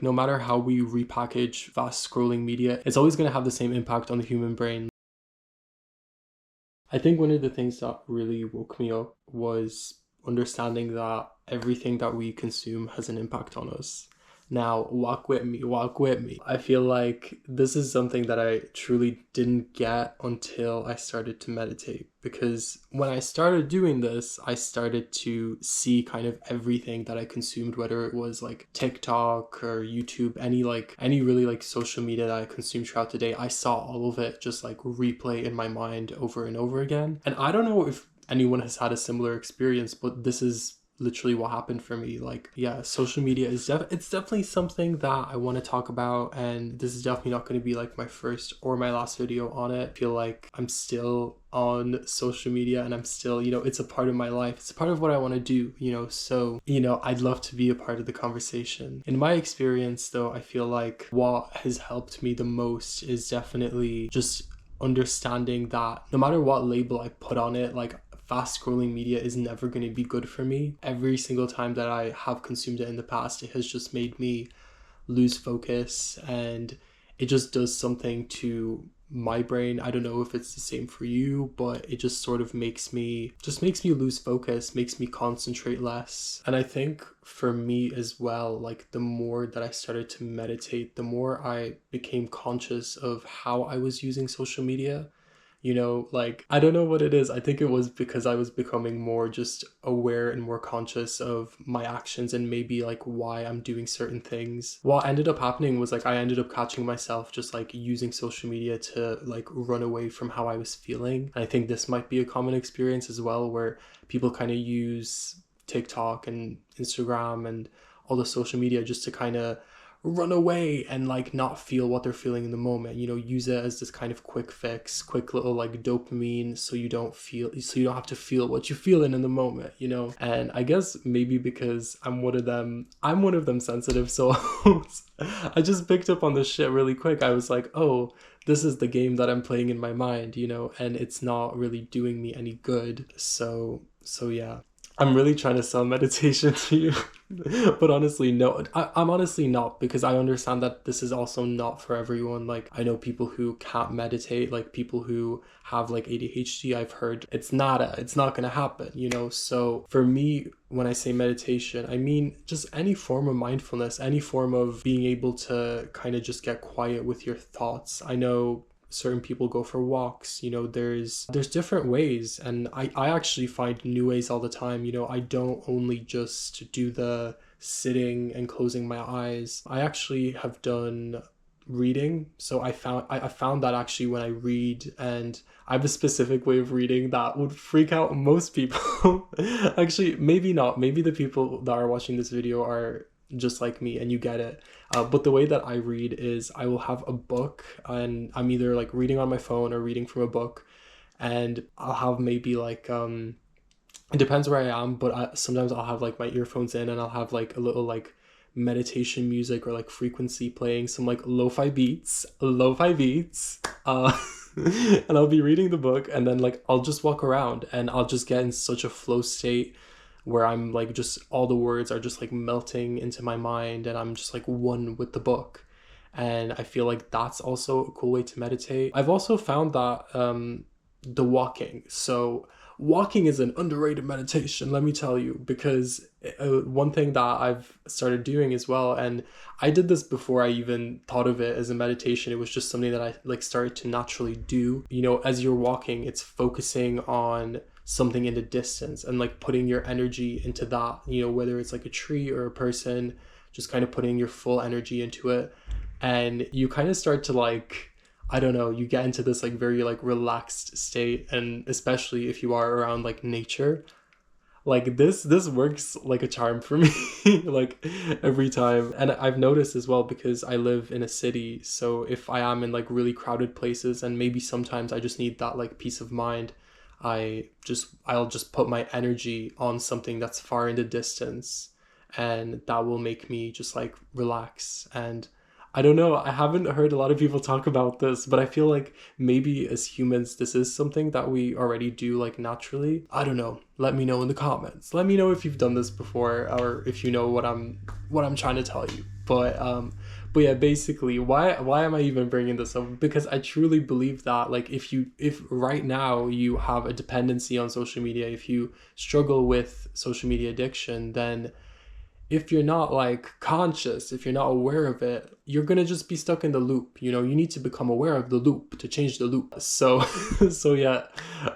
No matter how we repackage fast scrolling media, it's always going to have the same impact on the human brain. I think one of the things that really woke me up was understanding that everything that we consume has an impact on us. Now, walk with me, walk with me. I feel like this is something that I truly didn't get until I started to meditate. Because when I started doing this, I started to see kind of everything that I consumed, whether it was like TikTok or YouTube, any really like social media that I consumed throughout the day. I saw all of it just like replay in my mind over and over again. And I don't know if anyone has had a similar experience, but this is literally what happened for me. Like, yeah, social media is it's definitely something that I want to talk about, and this is definitely not going to be like my first or my last video on it. I feel like I'm still on social media and I'm still, it's a part of my life. It's a part of what I want to do, so, I'd love to be a part of the conversation. In my experience though, I feel like what has helped me the most is definitely just understanding that no matter what label I put on it, like fast scrolling media is never going to be good for me. Every single time that I have consumed it in the past, it has just made me lose focus, and it just does something to my brain. I don't know if it's the same for you, but it just sort of makes me lose focus, makes me concentrate less. And I think for me as well, like the more that I started to meditate, the more I became conscious of how I was using social media. Like, I don't know what it is. I think it was because I was becoming more just aware and more conscious of my actions and maybe like why I'm doing certain things. What ended up happening was like I ended up catching myself just like using social media to like run away from how I was feeling. And I think this might be a common experience as well, where people kind of use TikTok and Instagram and all the social media just to kind of run away and like not feel what they're feeling in the moment. Use it as this kind of quick fix, quick little like dopamine, so you don't have to feel what you're feeling in the moment. And I guess maybe because I'm one of them sensitive, so I just picked up on this shit really quick. I was like, oh, this is the game that I'm playing in my mind, and it's not really doing me any good. So yeah, I'm really trying to sell meditation to you. But honestly, no, I'm honestly not, because I understand that this is also not for everyone. Like, I know people who can't meditate, like people who have like ADHD. I've heard it's not gonna happen, So for me, when I say meditation, I mean just any form of mindfulness, any form of being able to kind of just get quiet with your thoughts. I know certain people go for walks, there's different ways, and I actually find new ways all the time. I don't only just do the sitting and closing my eyes. I actually have done reading. So I found that actually when I read, and I have a specific way of reading that would freak out most people. Actually, maybe not. Maybe the people that are watching this video are just like me and you get it. But the way that I read is I will have a book, and I'm either like reading on my phone or reading from a book, and I'll have maybe like it depends where I am, but sometimes I'll have like my earphones in and I'll have like a little like meditation music or like frequency playing, some like lo-fi beats, and I'll be reading the book, and then like I'll just walk around and I'll just get in such a flow state where I'm like, just all the words are just like melting into my mind, and I'm just like one with the book. And I feel like that's also a cool way to meditate. I've also found that the walking is an underrated meditation, let me tell you, because one thing that I've started doing as well, and I did this before I even thought of it as a meditation. It was just something that I like started to naturally do. As you're walking, it's focusing on something in the distance and like putting your energy into that, whether it's like a tree or a person, just kind of putting your full energy into it. And you kind of start to like, I don't know, you get into this like very like relaxed state, and especially if you are around like nature, like this works like a charm for me. Like every time. And I've noticed as well, because I live in a city, so if I am in like really crowded places and maybe sometimes I just need that like peace of mind, I'll just put my energy on something that's far in the distance, and that will make me just like relax. And I don't know. I haven't heard a lot of people talk about this, but I feel like maybe as humans, this is something that we already do like naturally. I don't know. Let me know in the comments. Let me know if you've done this before or if you know what I'm trying to tell you. But yeah, basically, why am I even bringing this up? Because I truly believe that like if right now you have a dependency on social media, if you struggle with social media addiction, then if you're not like conscious, if you're not aware of it, you're gonna just be stuck in the loop. You know, you need to become aware of the loop to change the loop. So so yeah,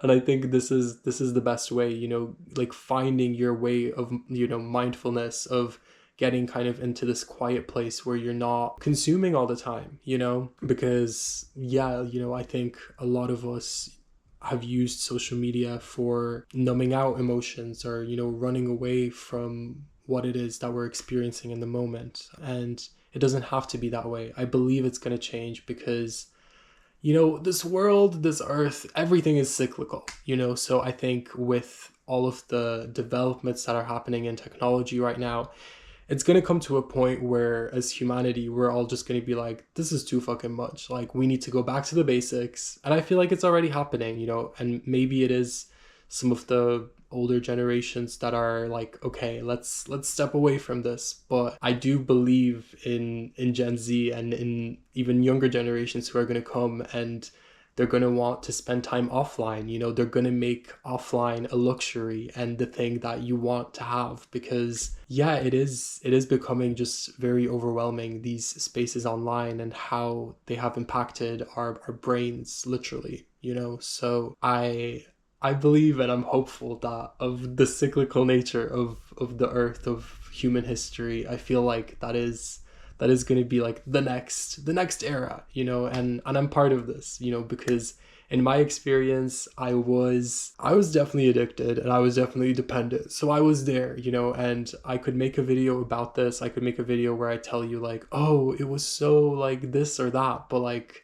and I think this is the best way, you know, like finding your way of, you know, mindfulness, of getting kind of into this quiet place where you're not consuming all the time, you know? Because yeah, you know, I think a lot of us have used social media for numbing out emotions, or, you know, running away from what it is that we're experiencing in the moment. And it doesn't have to be that way. I believe it's going to change because, you know, this world, this earth, everything is cyclical, you know? So I think with all of the developments that are happening in technology right now, it's going to come to a point where as humanity we're all just going to be like, this is too fucking much, like we need to go back to the basics. And I feel like it's already happening, you know, and maybe it is some of the older generations that are like, okay, let's step away from this. But I do believe in Gen Z and in even younger generations who are going to come, and they're going to want to spend time offline. You know, they're going to make offline a luxury and the thing that you want to have, because yeah, it is becoming just very overwhelming, these spaces online, and how they have impacted our brains literally, you know. So I believe and I'm hopeful that of the cyclical nature of the earth, of human history, I feel like that is going to be like the next era, you know. And I'm part of this, you know, because in my experience I was definitely addicted and I was definitely dependent. So I was there, you know, and I could make a video about this. I could make a video where I tell you like, oh, it was so like this or that, but like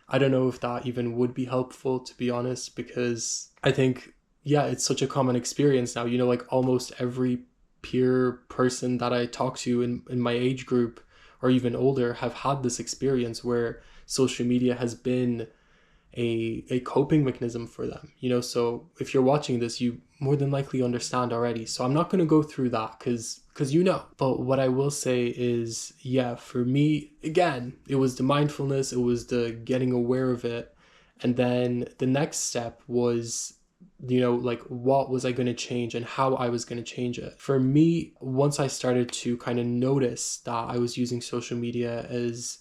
I don't know if that even would be helpful, to be honest, because I think, yeah, it's such a common experience now. You know, like almost every peer person that I talk to in my age group or even older have had this experience where social media has been a coping mechanism for them, you know. So if you're watching this, you more than likely understand already, so I'm not going to go through that because you know. But what I will say is, yeah, for me, again, it was the mindfulness, it was the getting aware of it. And then the next step was, you know, like what was I going to change and how I was going to change it. For me, once I started to kind of notice that I was using social media as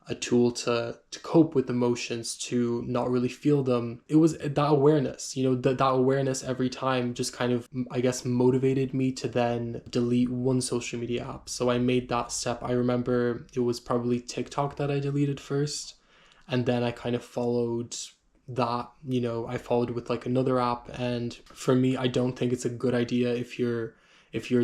a tool to cope with emotions, to not really feel them, it was that awareness, you know, that awareness every time just kind of, I guess, motivated me to then delete one social media app. So I made that step. I remember it was probably TikTok that I deleted first, and then I kind of followed that, you know, I followed with like another app. And for me, I don't think it's a good idea if you're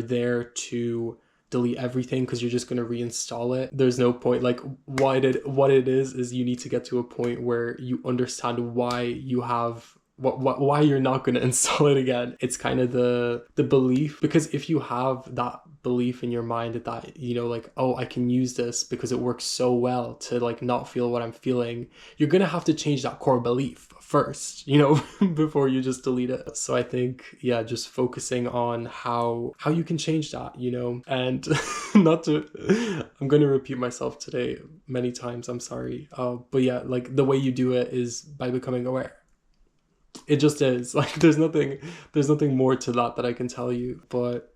there to delete everything because you're just going to reinstall it. There's no point. Like what it is you need to get to a point where you understand why you have why you're not going to install it again. It's kind of the belief, because if you have that belief in your mind that, you know, like, oh, I can use this because it works so well to like not feel what I'm feeling, you're going to have to change that core belief first, you know, before you just delete it. So I think, yeah, just focusing on how you can change that, you know. And not to I'm going to repeat myself today many times, I'm sorry, but yeah, like the way you do it is by becoming aware. It just is like there's nothing more to that I can tell you. But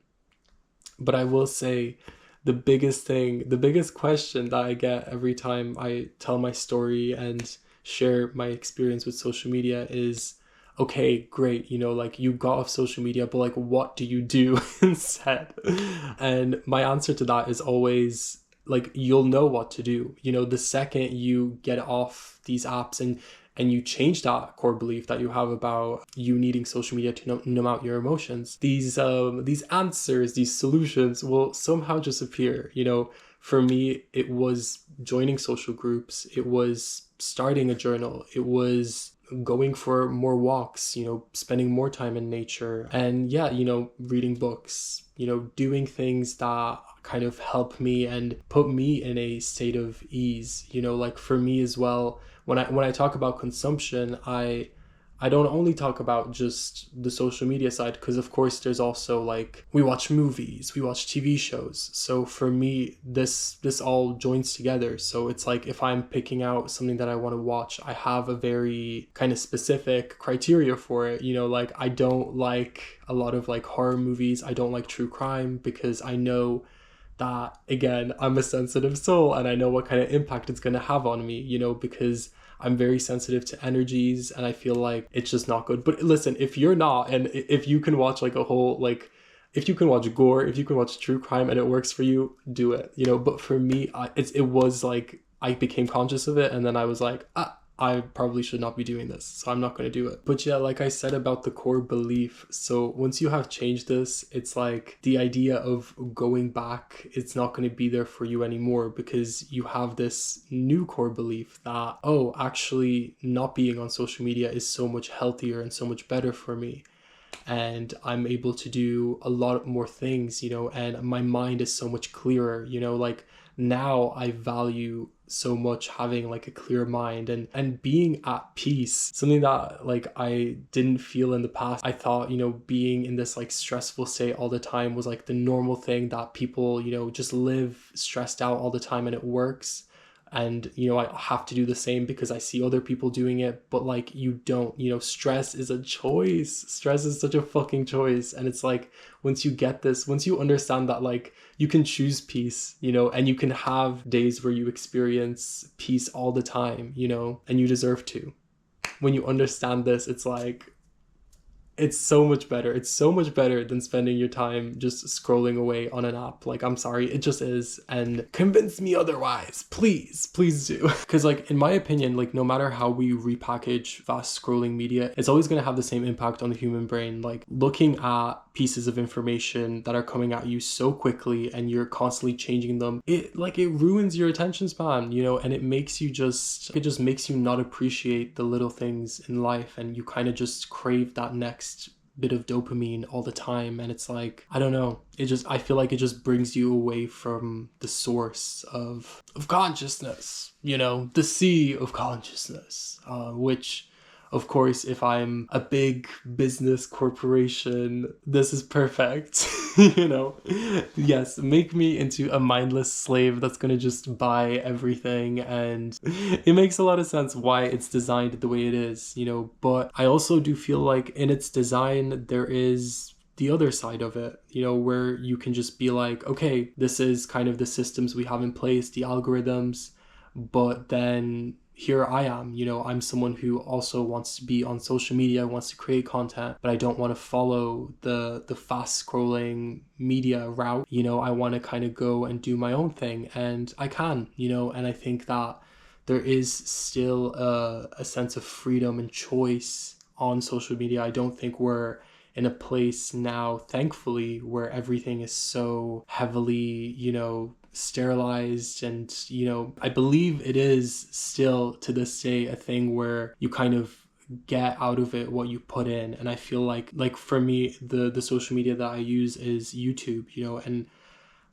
I will say, the biggest question that I get every time I tell my story and share my experience with social media is, okay, great, you know, like you got off social media, but like what do you do instead? And my answer to that is always like, you'll know what to do. You know, the second you get off these apps and you change that core belief that you have about you needing social media to numb out your emotions, these answers, these solutions will somehow just appear. You know, for me, it was joining social groups, it was starting a journal, it was going for more walks, you know, spending more time in nature, and yeah, you know, reading books, you know, doing things that kind of help me and put me in a state of ease. You know, like for me as well, when I talk about consumption, I don't only talk about just the social media side, because of course there's also like we watch movies, we watch TV shows. So for me, this all joins together. So it's like if I'm picking out something that I want to watch, I have a very kind of specific criteria for it. You know, like I don't like a lot of like horror movies. I don't like true crime because I know that, again, I'm a sensitive soul and I know what kind of impact it's going to have on me, you know, because I'm very sensitive to energies and I feel like it's just not good. But listen, if you're not, and if you can watch like a whole, like, if you can watch gore, if you can watch true crime and it works for you, do it, you know. But for me, it was like I became conscious of it and then I was like, I probably should not be doing this, so I'm not going to do it. But yeah, like I said about the core belief, so once you have changed this, it's like the idea of going back, it's not going to be there for you anymore, because you have this new core belief that, oh, actually not being on social media is so much healthier and so much better for me. And I'm able to do a lot more things, you know, and my mind is so much clearer, you know, like now I value so much having like a clear mind and being at peace, something that like I didn't feel in the past. I thought, you know, being in this like stressful state all the time was like the normal thing that people, you know, just live stressed out all the time and it works. And you know, I have to do the same because I see other people doing it. But like, you don't, you know, stress is a choice. Stress is such a fucking choice. And it's like, once you get this, once you understand that like you can choose peace, you know, and you can have days where you experience peace all the time, you know, and you deserve to. When you understand this, it's like, it's so much better. It's so much better than spending your time just scrolling away on an app. Like, I'm sorry, it just is. And convince me otherwise. Please, please do. Because like, in my opinion, like no matter how we repackage fast scrolling media, it's always going to have the same impact on the human brain. Like looking at pieces of information that are coming at you so quickly and you're constantly changing them, it ruins your attention span, you know, and it just makes you not appreciate the little things in life, and you kind of just crave that next bit of dopamine all the time. And it's like, I don't know, I feel like it just brings you away from the source of consciousness, you know, the sea of consciousness, which of course, if I'm a big business corporation, this is perfect. You know, yes, make me into a mindless slave that's gonna just buy everything. And it makes a lot of sense why it's designed the way it is, you know. But I also do feel like in its design, there is the other side of it, you know, where you can just be like, okay, this is kind of the systems we have in place, the algorithms, but then here I am, you know, I'm someone who also wants to be on social media, wants to create content, but I don't want to follow the fast scrolling media route. You know, I want to kind of go and do my own thing, and I can, you know. And I think that there is still a sense of freedom and choice on social media. I don't think we're in a place now, thankfully, where everything is so heavily, you know, sterilized. And you know, I believe it is still to this day a thing where you kind of get out of it what you put in. And I feel like for me, the social media that I use is YouTube, you know, and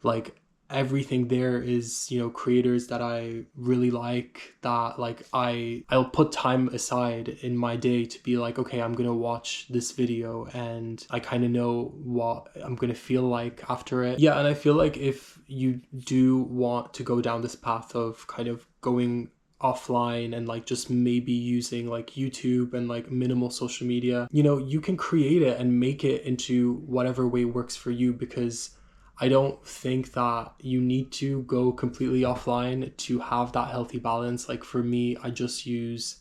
like everything there is, you know, creators that I really like, that like I'll put time aside in my day to be like, okay, I'm gonna watch this video and I kind of know what I'm gonna feel like after it. Yeah, and I feel like if you do want to go down this path of kind of going offline and like just maybe using like YouTube and like minimal social media, you know, you can create it and make it into whatever way works for you, because I don't think that you need to go completely offline to have that healthy balance. Like for me, I just use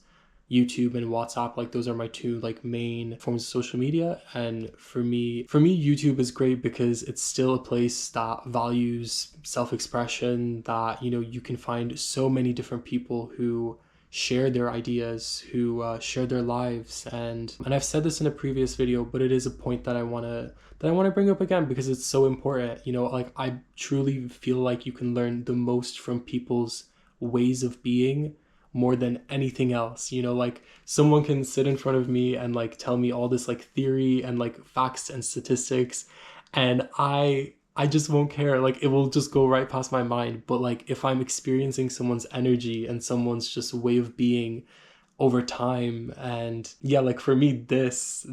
YouTube and WhatsApp. Like those are my two like main forms of social media. And for me, YouTube is great because it's still a place that values self-expression, that, you know, you can find so many different people who share their ideas, who share their lives. And I've said this in a previous video, but it is a point that I want to bring up again because it's so important. You know, like I truly feel like you can learn the most from people's ways of being more than anything else. You know, like someone can sit in front of me and like tell me all this like theory and like facts and statistics, and I I just won't care. Like, it will just go right past my mind. But like, if I'm experiencing someone's energy and someone's just way of being over time, and yeah, like for me, this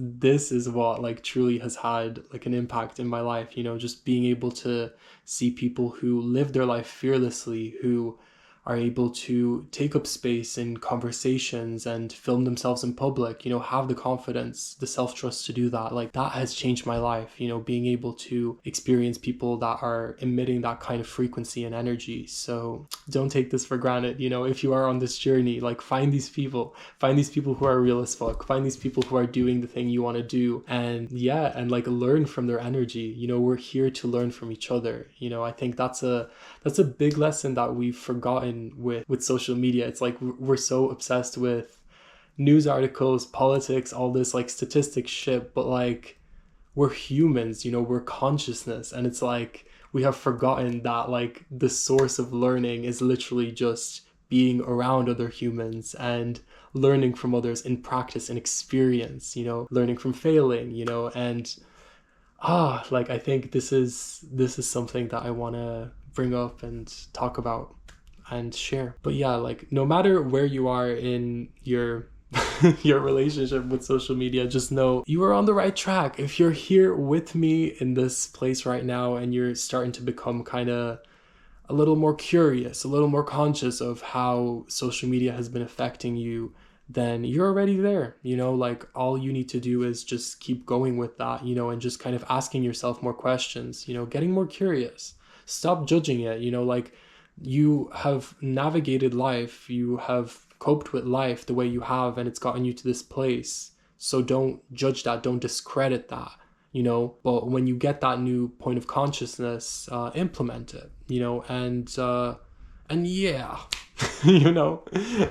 is what like truly has had like an impact in my life, you know, just being able to see people who live their life fearlessly, who are able to take up space in conversations and film themselves in public, you know, have the confidence, the self-trust to do that. Like, that has changed my life, you know, being able to experience people that are emitting that kind of frequency and energy. So don't take this for granted, you know, if you are on this journey, like find these people who are real as fuck, find these people who are doing the thing you want to do, and yeah, and like learn from their energy. You know, we're here to learn from each other. You know, I think that's a big lesson that we've forgotten with social media. It's like we're so obsessed with news articles, politics, all this like statistics shit, but like we're humans, you know, we're consciousness, and it's like we have forgotten that like the source of learning is literally just being around other humans and learning from others in practice and experience, you know, learning from failing, you know. And like I think this is something that I want to bring up and talk about and share. But yeah, like no matter where you are in your your relationship with social media, just know you are on the right track. If you're here with me in this place right now and you're starting to become kind of a little more curious, a little more conscious of how social media has been affecting you, then you're already there. You know, like all you need to do is just keep going with that, you know, and just kind of asking yourself more questions, you know, getting more curious. Stop judging it, you know, like you have navigated life, you have coped with life the way you have, and it's gotten you to this place. So don't judge that, don't discredit that, you know. But when you get that new point of consciousness, implement it, you know, and yeah, you know,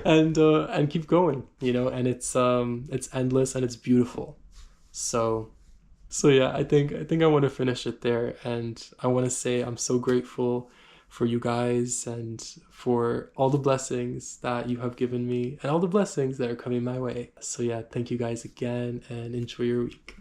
and keep going, you know. And it's endless and it's beautiful. So yeah, I think I want to finish it there, and I want to say I'm so grateful for you guys and for all the blessings that you have given me and all the blessings that are coming my way. So yeah, thank you guys again and enjoy your week.